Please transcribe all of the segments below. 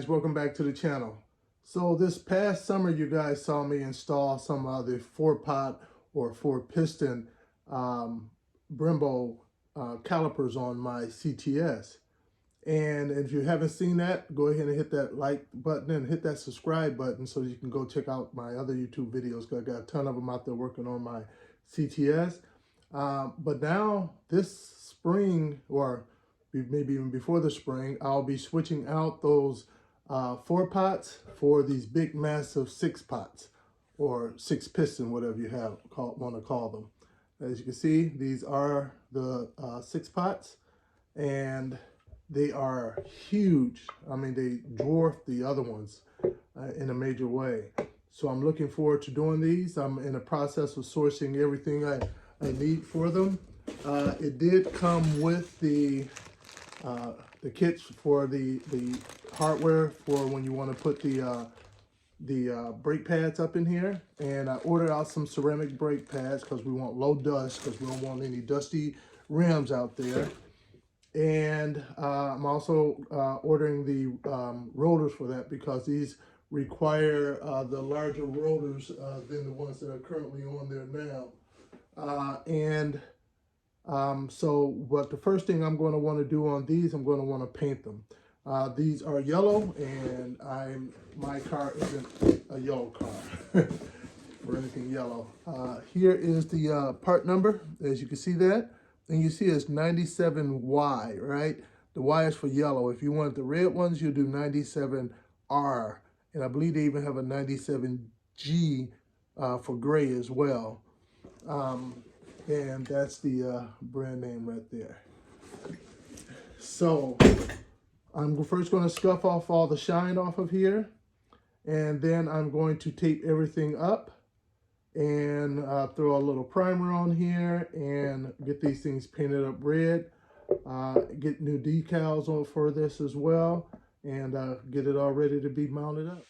guys, welcome back to the channel. So this past summer you guys saw me install some of the 4-pot or 4-piston Brembo calipers on my CTS. And if you haven't seen that, go ahead and hit that like button and hit that subscribe button so you can go check out my other YouTube videos, because I got a ton of them out there working on my CTS. But now this spring, or maybe even before the spring, I'll be switching out those 4-pots for these big massive 6-pots or 6-piston, whatever you want to call them. As you can see, these are the 6-pots, and they are huge. I mean, they dwarf the other ones in a major way. So I'm looking forward to doing these. I'm in the process of sourcing everything I need for them. It did come with the kits for the hardware for when you want to put the brake pads up in here. And I ordered out some ceramic brake pads because we want low dust, because we don't want any dusty rims out there. And I'm also ordering the rotors for that, because these require the larger rotors than the ones that are currently on there now. But the first thing I'm going to want to do on these, I'm going to want to paint them. These are yellow, and my car isn't a yellow car or anything yellow. Here is the part number, as you can see that. And you see it's 97Y, right? The Y is for yellow. If you want the red ones, you do 97R. And I believe they even have a 97G for gray as well. And that's the brand name right there. So I'm first going to scuff off all the shine off of here. And then I'm going to tape everything up and throw a little primer on here and get these things painted up red. Get new decals on for this as well, and get it all ready to be mounted up.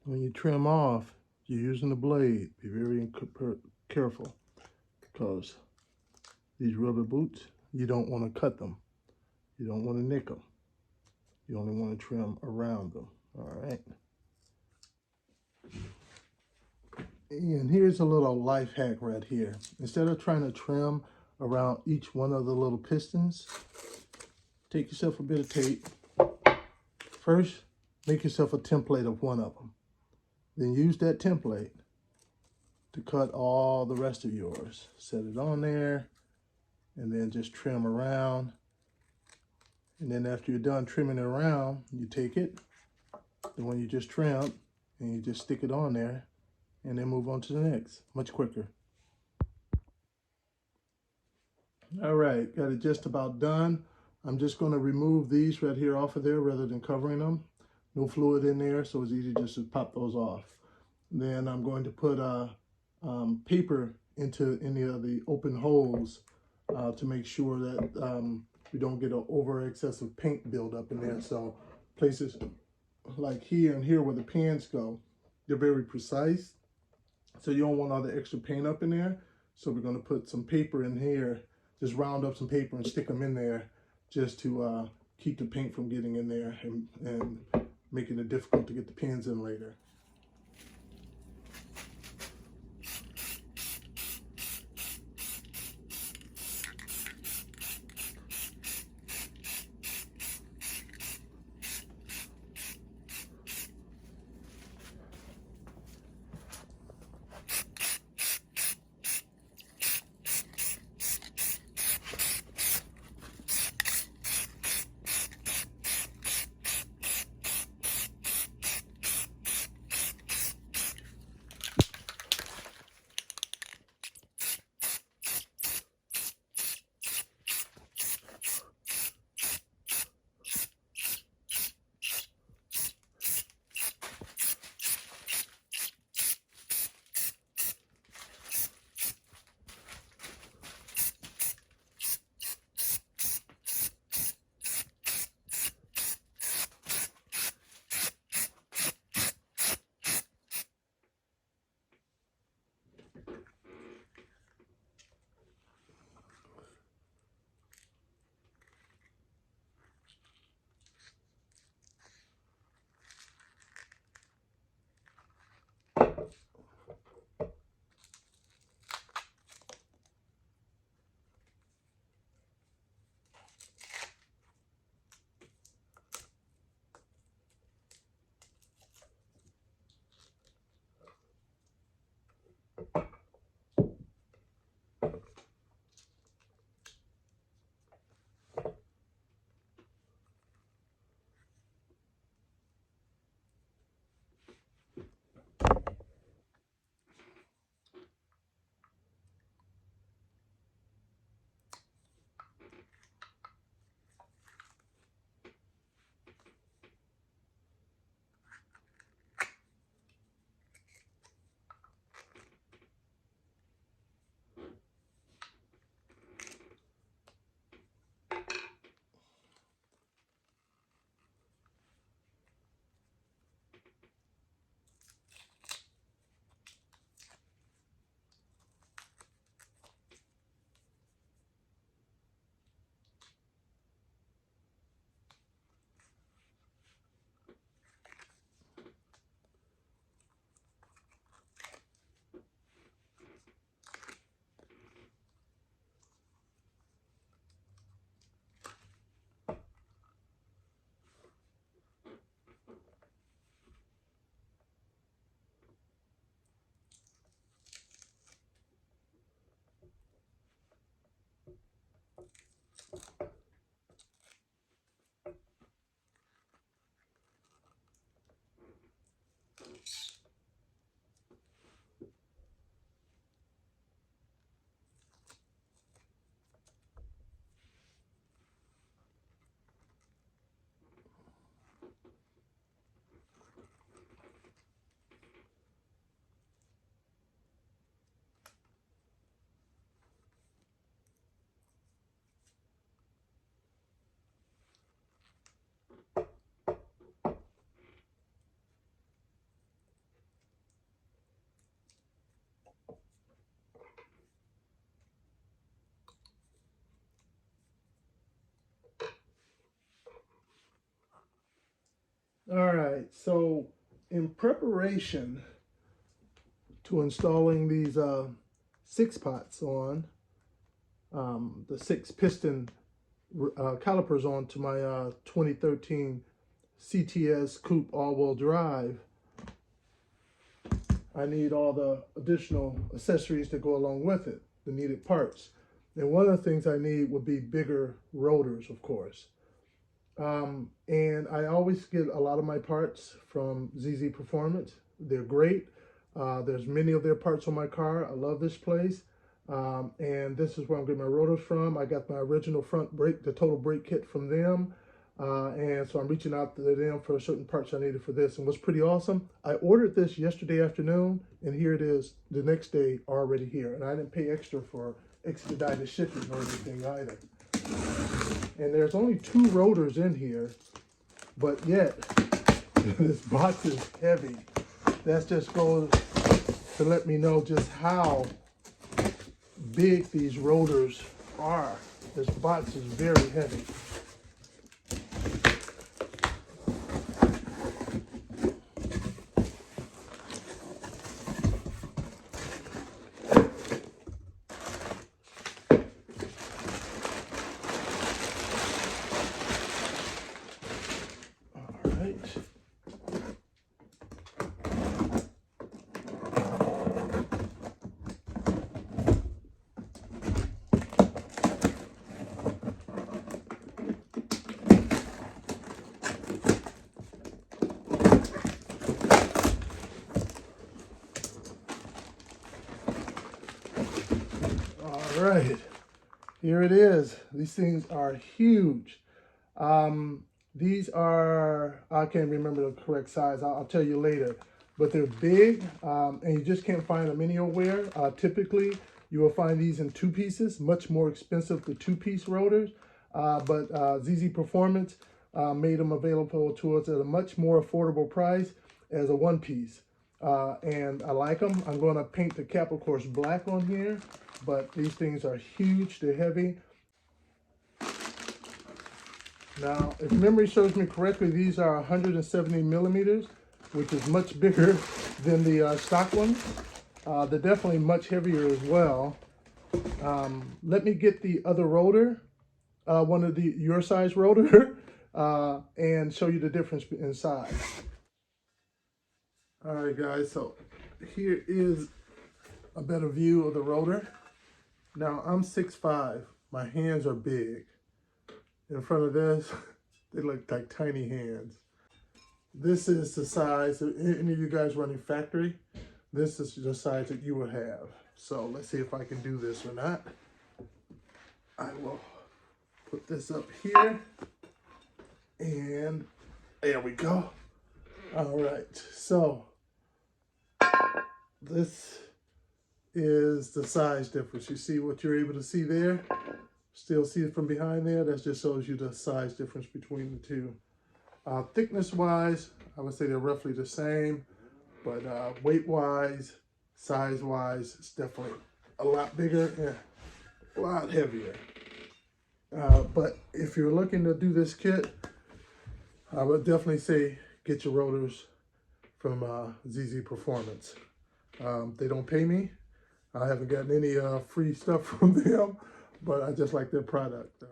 When you trim off, you're using the blade. Be very careful, because these rubber boots, you don't want to cut them. You don't want to nick them. You only want to trim around them, all right? And here's a little life hack right here. Instead of trying to trim around each one of the little pistons, take yourself a bit of tape. First, make yourself a template of one of them. Then use that template to cut all the rest of yours. Set it on there, and then just trim around. And then after you're done trimming it around, you take it, the one you just trimmed, and you just stick it on there, and then move on to the next. Much quicker. All right, got it just about done. I'm just going to remove these right here off of there rather than covering them. No fluid in there, so it's easy just to pop those off. Then I'm going to put paper into any of the open holes to make sure that we don't get an over excessive paint buildup in there. So places like here and here where the pans go, they're very precise. So you don't want all the extra paint up in there. So we're going to put some paper in here, just round up some paper and stick them in there just to keep the paint from getting in there and making it difficult to get the pins in later. All right, so in preparation to installing these 6-pots on the 6 piston calipers onto my 2013 CTS Coupe all-wheel drive, I need all the additional accessories that go along with it, the needed parts. And one of the things I need would be bigger rotors, of course. And I always get a lot of my parts from ZZ Performance. They're great. There's many of their parts on my car. I love this place. And this is where I'm getting my rotors from. I got my original front brake, the total brake kit from them. And so I'm reaching out to them for certain parts I needed for this. And what's pretty awesome, I ordered this yesterday afternoon, and here it is the next day already here. And I didn't pay extra for expedited shipping or anything either. And there's only 2 rotors in here, but yet this box is heavy. That just goes to let me know just how big these rotors are. This box is very heavy. All right, here it is. These things are huge. These are, I can't remember the correct size. I'll tell you later. But they're big, and you just can't find them anywhere. Typically, you will find these in 2 pieces, much more expensive for 2-piece rotors. But ZZ Performance made them available to us at a much more affordable price as a 1-piece. And I like them. I'm going to paint the cap, of course, black on here. But these things are huge. They're heavy. Now, if memory serves me correctly, these are 170 millimeters, which is much bigger than the stock ones. They're definitely much heavier as well. Let me get the other rotor, one of your size rotor, and show you the difference in size. All right, guys, so here is a better view of the rotor. Now, I'm 6'5". My hands are big. In front of this, they look like tiny hands. This is the size of any of you guys running factory. This is the size that you would have. So let's see if I can do this or not. I will put this up here. And there we go. All right, so this is the size difference. You see what you're able to see there? Still see it from behind there? That just shows you the size difference between the two. Thickness-wise, I would say they're roughly the same, but weight-wise, size-wise, it's definitely a lot bigger and a lot heavier. But if you're looking to do this kit, I would definitely say get your rotors from ZZ Performance. They don't pay me. I haven't gotten any free stuff from them, but I just like their product.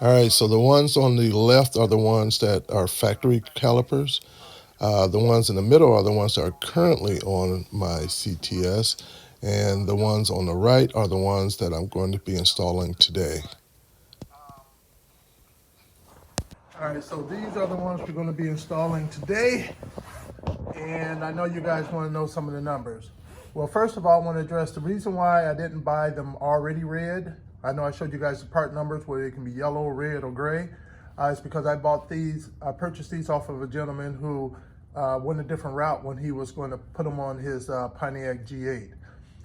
All right, so the ones on the left are the ones that are factory calipers. The ones in the middle are the ones that are currently on my CTS, and the ones on the right are the ones that I'm going to be installing today. All right, so these are the ones we're going to be installing today, and I know you guys want to know some of the numbers. Well, first of all, I want to address the reason why I didn't buy them already red. I know I showed you guys the part numbers where it can be yellow, red, or gray. It's because I purchased these off of a gentleman who went a different route when he was going to put them on his Pontiac G8.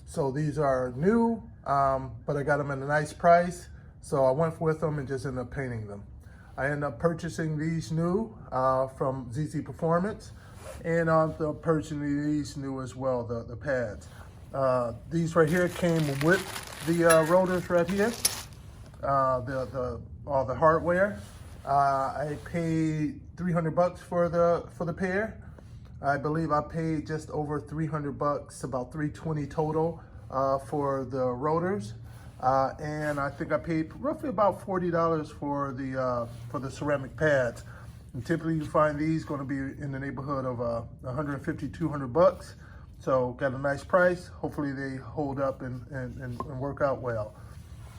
So these are new, but I got them at a nice price. So I went with them and just ended up painting them. I ended up purchasing these new from ZZ Performance, and I'm purchasing these new as well, the pads. These right here came with the rotors right here, all the hardware. I paid 300 bucks for the pair. I believe I paid just over 300 bucks, about 320 total for the rotors. And I think I paid roughly about $40 for the ceramic pads. And typically you find these going to be in the neighborhood of 150, 200 bucks. So got a nice price. Hopefully they hold up and work out well.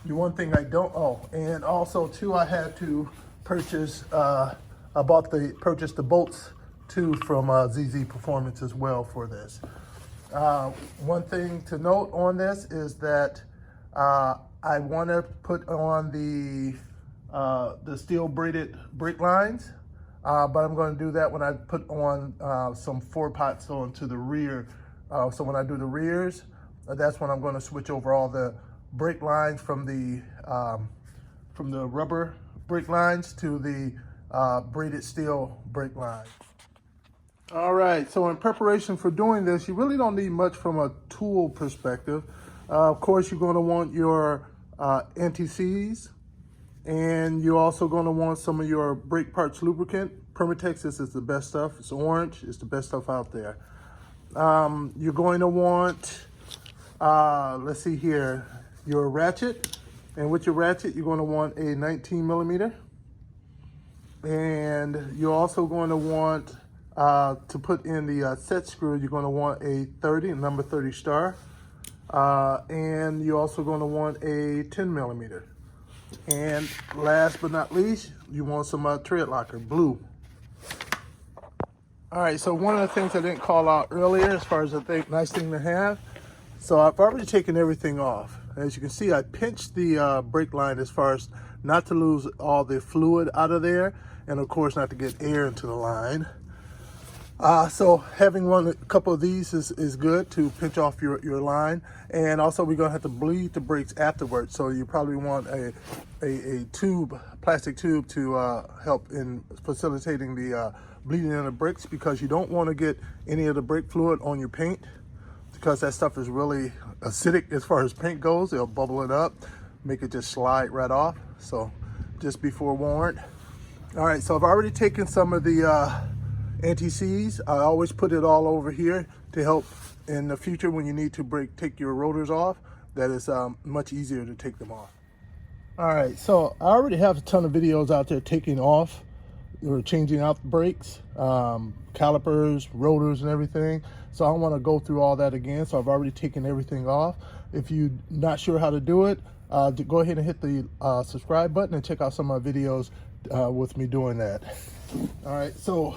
The one thing I don't, and also too, I had to purchase, purchased the bolts too from ZZ Performance as well for this. One thing to note on this is that I want to put on the steel braided brake lines, but I'm going to do that when I put on some 4-pots onto the rear. So when I do the rears, that's when I'm going to switch over all the brake lines from the rubber brake lines to the braided steel brake lines. All right, so in preparation for doing this, you really don't need much from a tool perspective. Of course, you're going to want your anti-seize, and you're also going to want some of your brake parts lubricant. Permatex is the best stuff. It's orange. It's the best stuff out there. You're going to want, let's see here, your ratchet. And with your ratchet, you're going to want a 19 millimeter. And you're also going to want, to put in the set screw, you're going to want a 30, number 30 star. And you're also going to want a 10 millimeter. And last but not least, you want some tread locker, blue. All right, so one of the things I didn't call out earlier as far as a nice thing to have, so I've already taken everything off. As you can see, I pinched the brake line as far as not to lose all the fluid out of there, and of course not to get air into the line. So having a couple of these is good to pinch off your line. And also we're gonna have to bleed the brakes afterwards. So you probably want a tube, plastic tube to help in facilitating the bleeding in the brakes, because you don't wanna get any of the brake fluid on your paint, because that stuff is really acidic as far as paint goes. It'll bubble it up, make it just slide right off. So just be forewarned. All right, so I've already taken some of the anti-seize. I always put it all over here to help in the future when you need to take your rotors off. That is much easier to take them off. All right, so I already have a ton of videos out there taking off or changing out the brakes, calipers, rotors, and everything. So I don't want to go through all that again. So I've already taken everything off. If you're not sure how to do it, go ahead and hit the subscribe button and check out some of my videos with me doing that. All right, so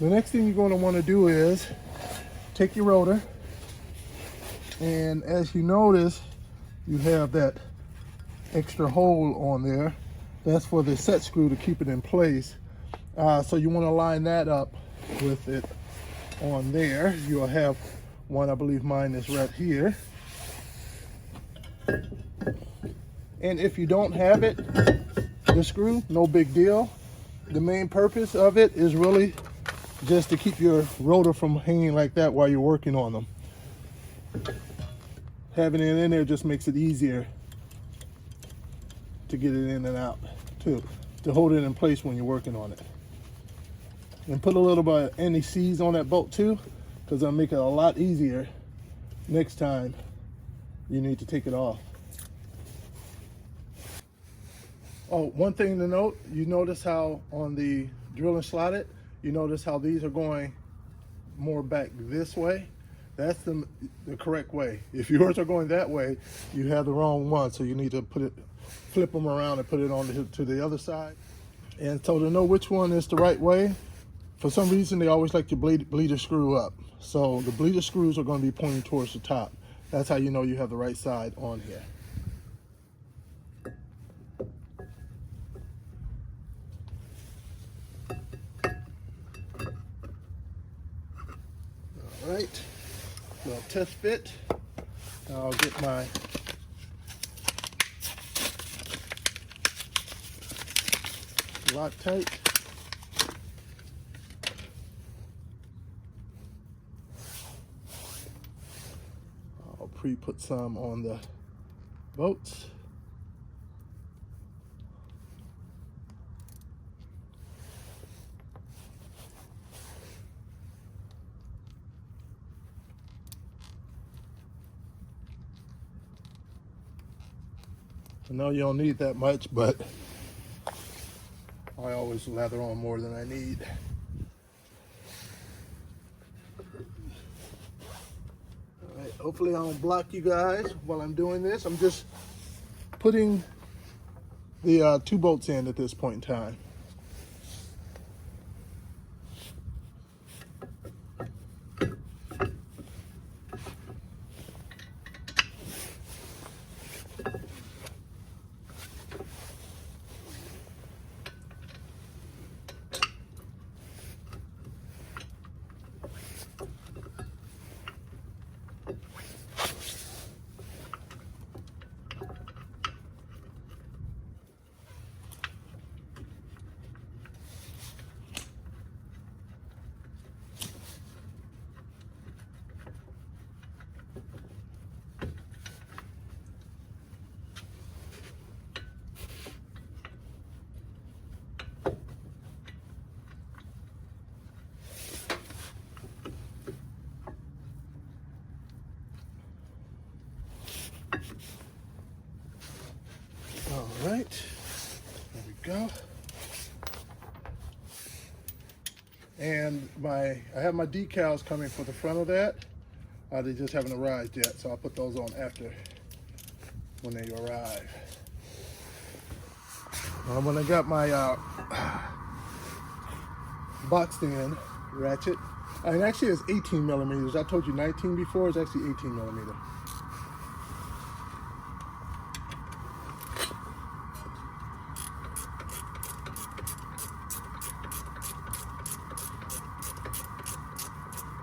the next thing you're going to want to do is take your rotor, and as you notice, you have that extra hole on there. That's for the set screw to keep it in place. So you want to line that up with it on there. You'll have one, I believe mine is right here. And if you don't have it, the screw, no big deal. The main purpose of it is really just to keep your rotor from hanging like that while you're working on them. Having it in there just makes it easier to get it in and out, to hold it in place when you're working on it. And put a little bit of anti-seize on that bolt too, because it'll make it a lot easier next time you need to take it off. Oh, one thing to note, you notice how on the drill and slot it, you notice how these are going more back this way. That's the correct way. If yours are going that way, you have the wrong one. So you need to flip them around and put it on to the other side. And so to know which one is the right way, for some reason they always like to bleed a screw up. So the bleeder screws are going to be pointing towards the top. That's how you know you have the right side on here. All right, well, test fit. I'll get my Loctite. I'll pre-put some on the bolts. I know you don't need that much, but I always lather on more than I need. All right, hopefully I don't block you guys while I'm doing this. I'm just putting the 2 bolts in at this point in time. All right, there we go. And I have my decals coming for the front of that. They just haven't arrived yet, so I'll put those on after when they arrive. When I got my boxed in ratchet, and actually it's 18 millimeters. I told you 19 before, it's actually 18 millimeter.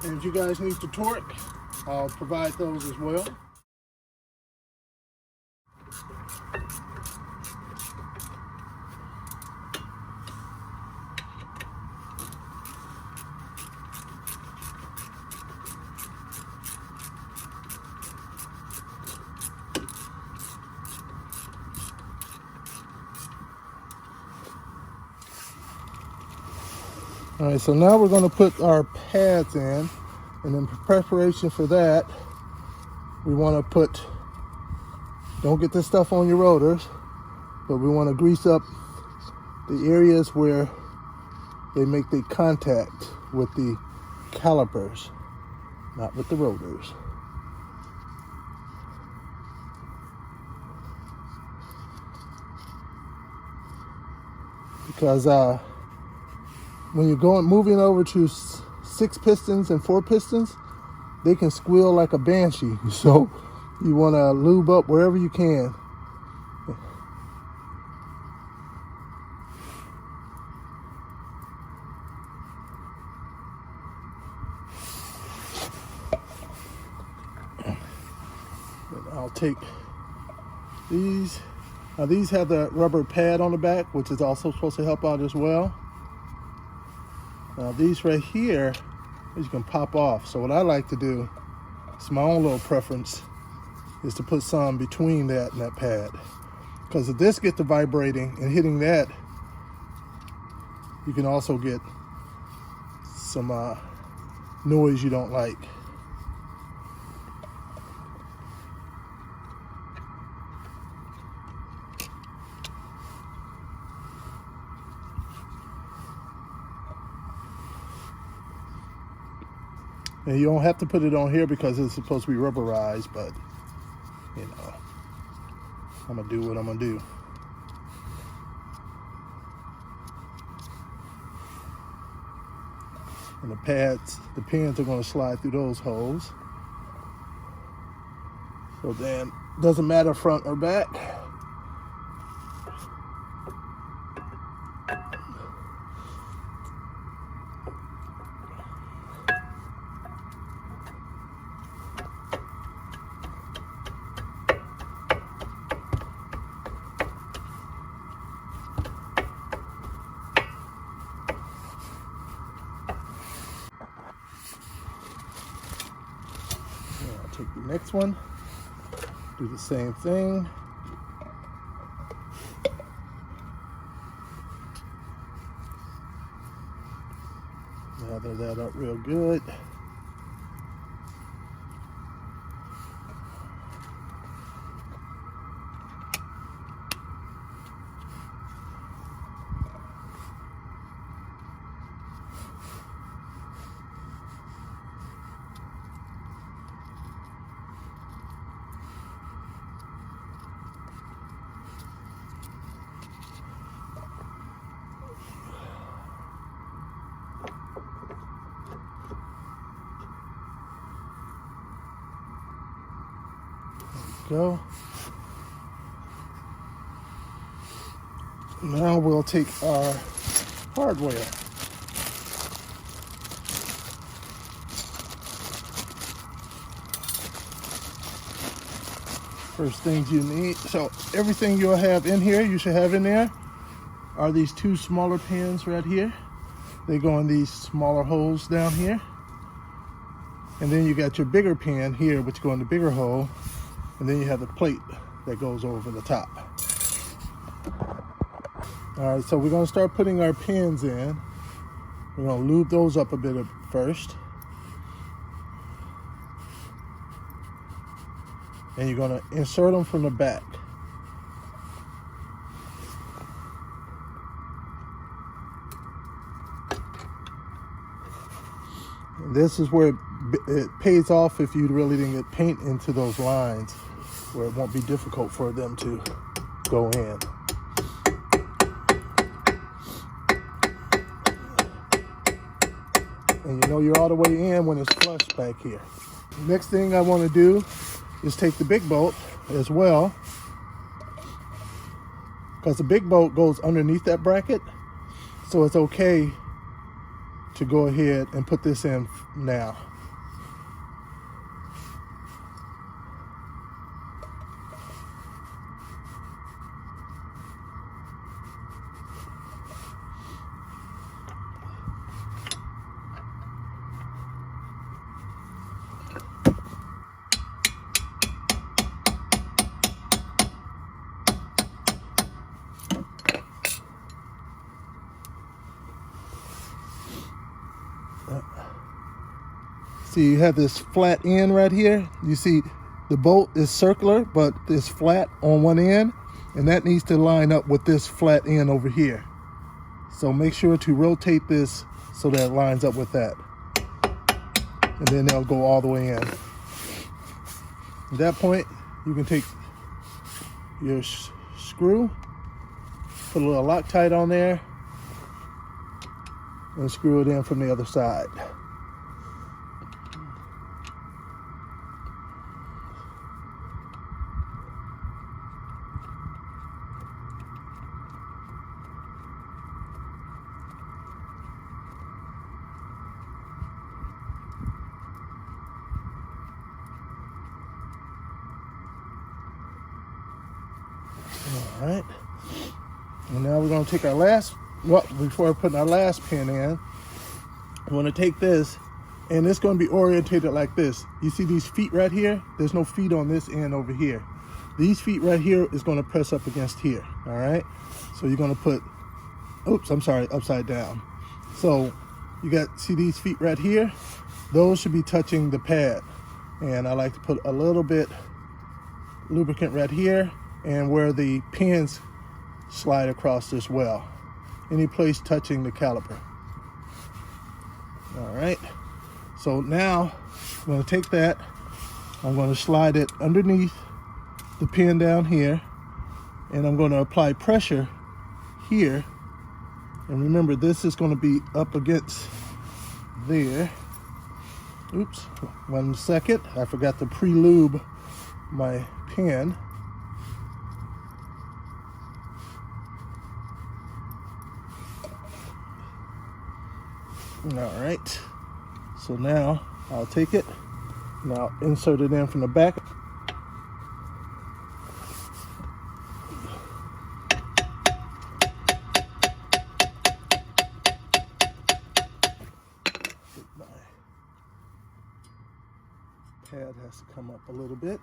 And if you guys need the torque, I'll provide those as well. All right, so now we're going to put our pads in, and in preparation for that, we want to put, don't get this stuff on your rotors, but we want to grease up the areas where they make the contact with the calipers, not with the rotors. Because when you're moving over to 6 pistons and 4 pistons, they can squeal like a banshee. So you want to lube up wherever you can. And I'll take these. Now these have the rubber pad on the back, which is also supposed to help out as well. Now these right here, you can pop off. So what I like to do, it's my own little preference, is to put some between that and that pad. Because if this gets to vibrating and hitting that, you can also get some noise you don't like. And you don't have to put it on here because it's supposed to be rubberized, but you know, I'm gonna do what I'm gonna do. And the pins are gonna slide through those holes. So then, doesn't matter front or back. Take the next one, do the same thing. Lather that up real good. go. Now we'll take our hardware. First things you need, so everything you'll have in here, you should have in there, are these two smaller pins right here. They go in these smaller holes down here. And then you got your bigger pin here, which go in the bigger hole. And then you have the plate that goes over the top. All right, so we're gonna start putting our pins in. We're gonna lube those up a bit first. And you're gonna insert them from the back. And this is where it pays off if you really didn't get paint into those lines, where it won't be difficult for them to go in. And you know you're all the way in when it's flush back here. Next thing I want to do is take the big bolt as well, because the big bolt goes underneath that bracket, so it's okay to go ahead and put this in now. See, you have this flat end right here. You see the bolt is circular, but it's flat on one end, and that needs to line up with this flat end over here. So make sure to rotate this so that it lines up with that. And then they'll go all the way in. At that point, you can take your screw, put a little Loctite on there, and screw it in from the other side. All right, and now we're going to take our last, well, before putting our last pin in, I'm going to take this, and it's going to be orientated like this. You see these feet right here? There's no feet on this end over here. These feet right here is going to press up against here, all right? So you're going to put, oops, I'm sorry, upside down. So you got, see these feet right here? Those should be touching the pad. And I like to put a little bit lubricant right here, and where the pins slide across as well. Any place touching the caliper. All right, so now I'm going to take that, I'm going to slide it underneath the pin down here, and I'm going to apply pressure here. And remember, this is going to be up against there. Oops, 1 second, I forgot to pre-lube my pin. All right, so now I'll take it, now insert it in from the back. My pad has to come up a little bit.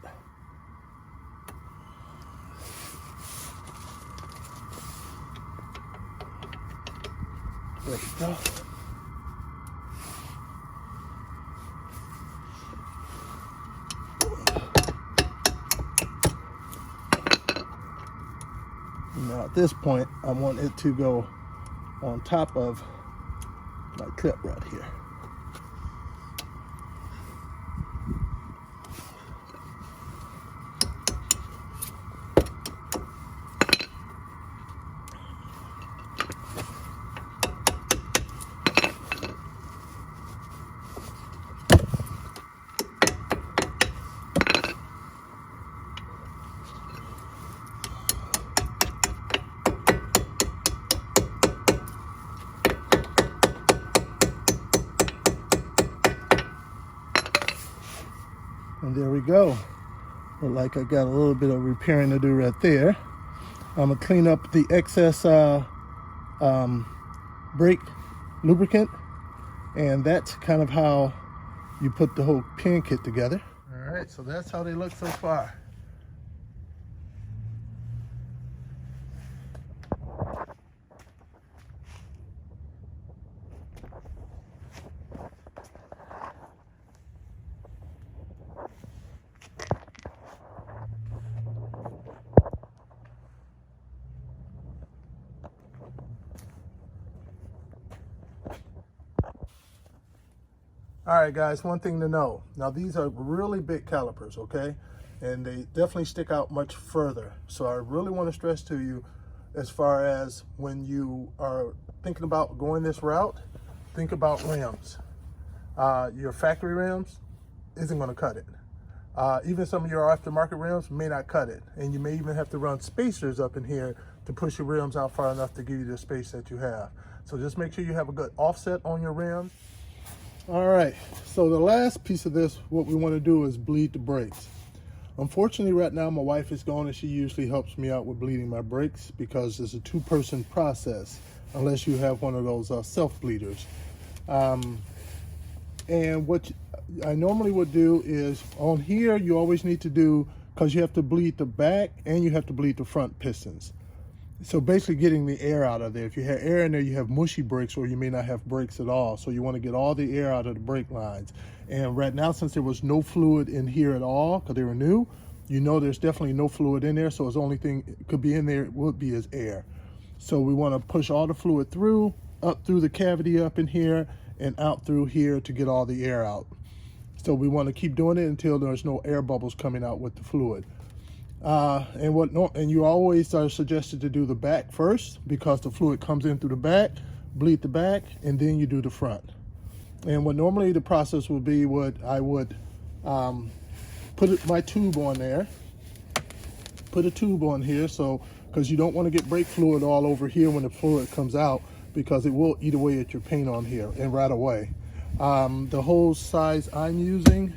There we go. Now at this point, I want it to go on top of my clip right here. And there we go. Look like I got a little bit of repairing to do right there. I'm gonna clean up the excess brake lubricant, and that's kind of how you put the whole pin kit together. All right, so that's how they look so far. All right, guys, one thing to know. Now, these are really big calipers, okay? And they definitely stick out much further. So I really want to stress to you, as far as when you are thinking about going this route, think about rims. Your factory rims isn't going to cut it. Even some of your aftermarket rims may not cut it. And you may even have to run spacers up in here to push your rims out far enough to give you the space that you have. So just make sure you have a good offset on your rims. All right, so the last piece of this, what we want to do is bleed the brakes. Unfortunately, right now, my wife is gone, and she usually helps me out with bleeding my brakes because it's a two-person process, unless you have one of those self-bleeders. And what I normally would do is, on here, you always need to do, because you have to bleed the back and you have to bleed the front pistons. So basically getting the air out of there. If you have air in there, you have mushy brakes, or you may not have brakes at all. So you want to get all the air out of the brake lines. And right now, since there was no fluid in here at all, because they were new, you know there's definitely no fluid in there. So the only thing it could be in there would be is air. So we want to push all the fluid through, up through the cavity up in here, and out through here to get all the air out. So we want to keep doing it until there's no air bubbles coming out with the fluid. And you always are suggested to do the back first, because the fluid comes in through the back, bleed the back, and then you do the front. And what normally the process would be, I would put my tube on there, put a tube on here, so because you don't want to get brake fluid all over here when the fluid comes out, because it will eat away at your paint on here and right away. The hose size I'm using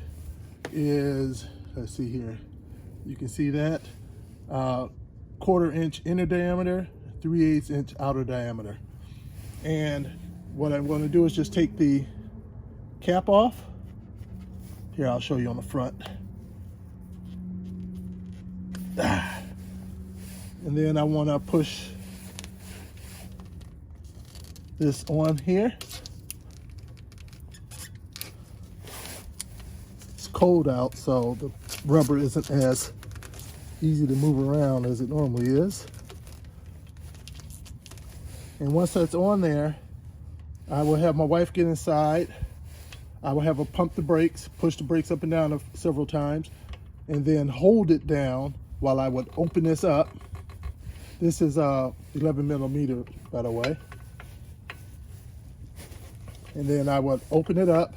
is, let's see here. You can see that, 1/4 inch inner diameter, 3/8 inch outer diameter. And what I'm going to do is just take the cap off. Here, I'll show you on the front. And then I want to push this on here. It's cold out, so the rubber isn't as easy to move around as it normally is. And once that's on there, I will have my wife get inside. I will have her pump the brakes, push the brakes up and down several times, and then hold it down while I would open this up. This is 11 millimeter, by the way. And then I would open it up,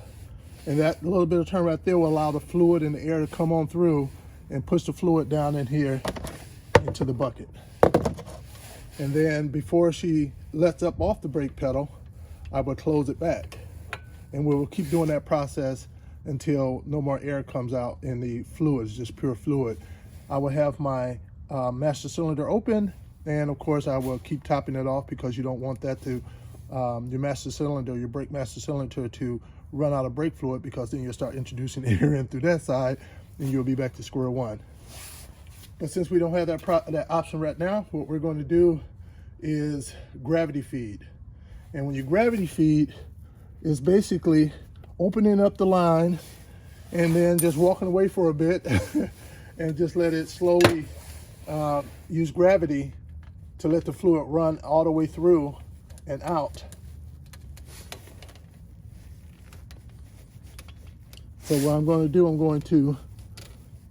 and that little bit of turn right there will allow the fluid and the air to come on through and push the fluid down in here into the bucket. And then before she lets up off the brake pedal, I would close it back. And we will keep doing that process until no more air comes out and the fluid is just pure fluid. I will have my master cylinder open, and of course I will keep topping it off, because you don't want that to, your master cylinder, your brake master cylinder, to run out of brake fluid, because then you'll start introducing air in through that side and you'll be back to square one. But since we don't have that option right now, what we're going to do is gravity feed. And when you gravity feed, is basically opening up the line and then just walking away for a bit and just let it slowly use gravity to let the fluid run all the way through and out. So what I'm going to do, I'm going to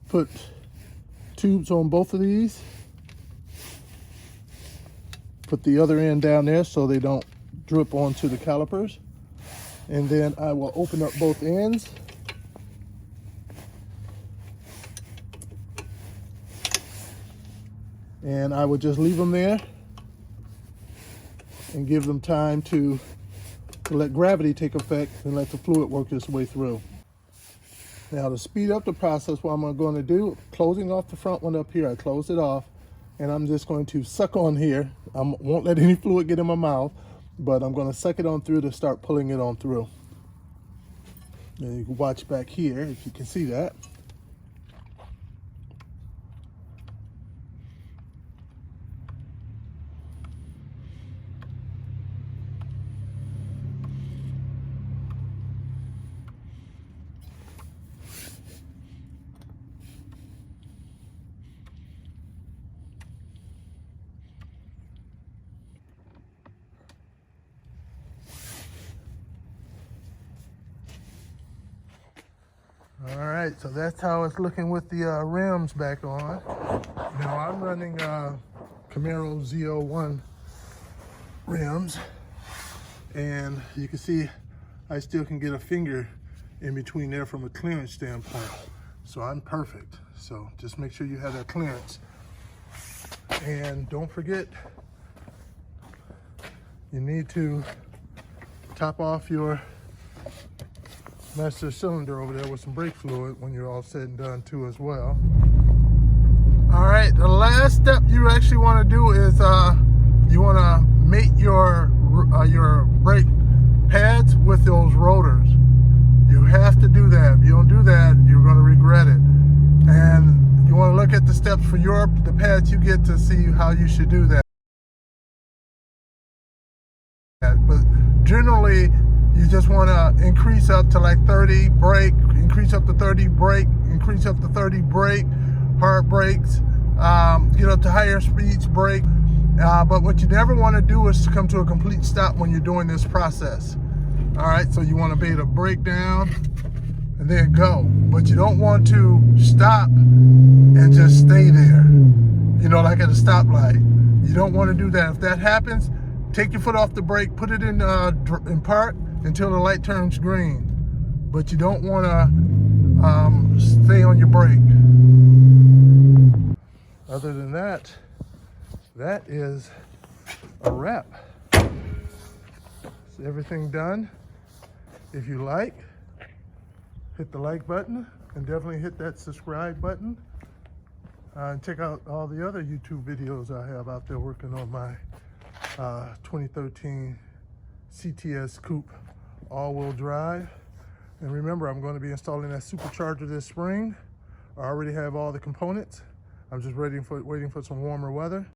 put tubes on both of these, put the other end down there so they don't drip onto the calipers, and then I will open up both ends. And I would just leave them there and give them time to let gravity take effect and let the fluid work its way through. Now to speed up the process, what I'm going to do, closing off the front one up here, I closed it off, and I'm just going to suck on here. I won't let any fluid get in my mouth, but I'm going to suck it on through to start pulling it on through. And you can watch back here if you can see that. All right, so that's how it's looking with the rims back on. Now I'm running Camaro Z01 rims, and you can see I still can get a finger in between there from a clearance standpoint. So I'm perfect. So just make sure you have that clearance. And don't forget, you need to top off your master cylinder over there with some brake fluid when you're all said and done too as well. All right, the last step you actually want to do is you want to mate your brake pads with those rotors. You have to do that. If you don't do that, you're going to regret it. And you want to look at the steps for the pads you get to see how you should do that. But generally, you just want to increase up to like 30, brake, increase up to 30, brake, increase up to 30, brake, hard brakes, get up to higher speeds, brake. But what you never want to do is come to a complete stop when you're doing this process. All right, so you want to be able to brake down and then go. But you don't want to stop and just stay there, you know, like at a stoplight. You don't want to do that. If that happens, take your foot off the brake, put it in park until the light turns green. But you don't want to stay on your brake. Other than that, that is a wrap. Is everything done? If you like, hit the like button and definitely hit that subscribe button. And check out all the other YouTube videos I have out there working on my 2013 CTS Coupe all-wheel drive. And remember, I'm going to be installing that supercharger this spring. I already have all the components. I'm just waiting for some warmer weather.